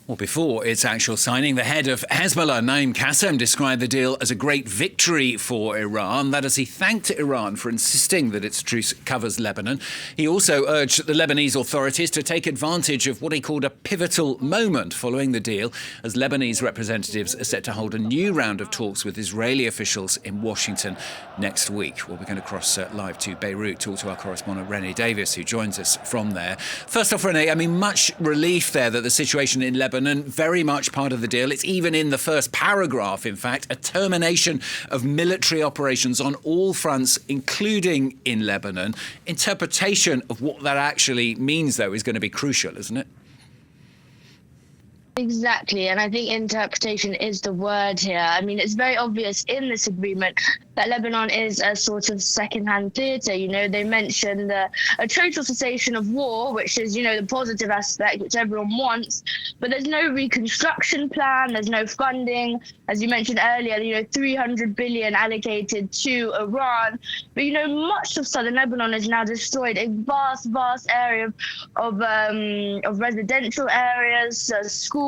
Well, before its actual signing, the head of Hezbollah, Naim Qassem, described the deal as a great victory for Iran. That is, he thanked Iran for insisting that its truce covers Lebanon. He also urged the Lebanese authorities to take advantage of what he called a pivotal moment following the deal, as Lebanese representatives are set to hold a new round of talks with Israeli officials in Washington next week. Well, we're going to cross live to Beirut, talk to our correspondent Renée Davis, who joins us from there. First off, Renée, much relief there that the situation in Lebanon, very much part of the deal. It's even in the first paragraph, in fact, a termination of military operations on all fronts, including in Lebanon. Interpretation of what that actually means, though, is going to be crucial, isn't it? Exactly, and I think interpretation is the word here. It's very obvious in this agreement that Lebanon is a sort of second-hand theatre. They mentioned a total cessation of war, which is, the positive aspect, which everyone wants, but there's no reconstruction plan, there's no funding. As you mentioned earlier, 300 billion allocated to Iran. But, much of southern Lebanon is now destroyed. A vast area of residential areas, schools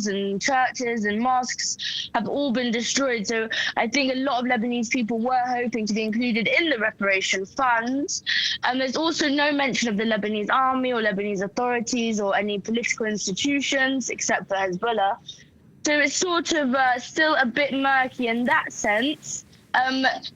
and churches and mosques have all been destroyed. So I think a lot of Lebanese people were hoping to be included in the reparation funds. And there's also no mention of the Lebanese army or Lebanese authorities or any political institutions except for Hezbollah. So it's sort of still a bit murky in that sense.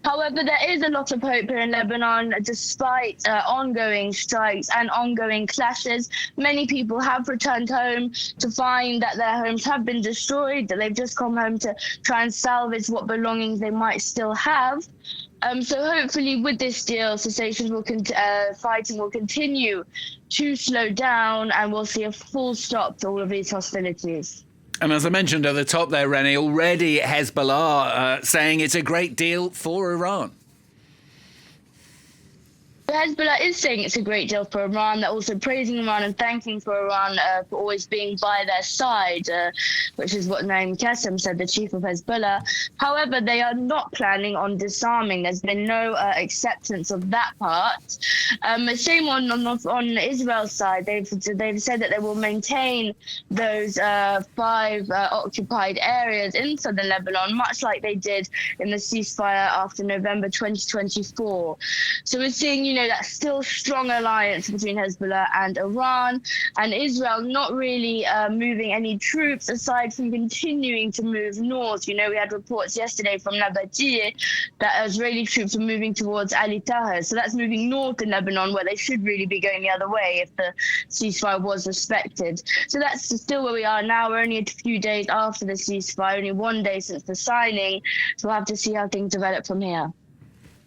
However, there is a lot of hope here in Lebanon, despite ongoing strikes and ongoing clashes. Many people have returned home to find that their homes have been destroyed, that they've just come home to try and salvage what belongings they might still have. So hopefully with this deal, cessations fighting will continue to slow down, and we'll see a full stop to all of these hostilities. And as I mentioned at the top there, Renée, already Hezbollah saying it's a great deal for Iran. Hezbollah is saying it's a great deal for Iran. They're also praising Iran and thanking for Iran for always being by their side, which is what Naim Qassem said, the chief of Hezbollah. However, they are not planning on disarming. There's been no acceptance of that part. Same on Israel's side. They've said that they will maintain those 5 occupied areas in southern Lebanon, much like they did in the ceasefire after November 2024. So we're seeing, that still strong alliance between Hezbollah and Iran, and Israel not really moving any troops aside from continuing to move north. We had reports yesterday from Nabatieh that Israeli troops are moving towards Ali Taher. So that's moving north in Lebanon, where they should really be going the other way if the ceasefire was respected. So that's still where we are now. We're only a few days after the ceasefire, only 1 day since the signing. So we'll have to see how things develop from here.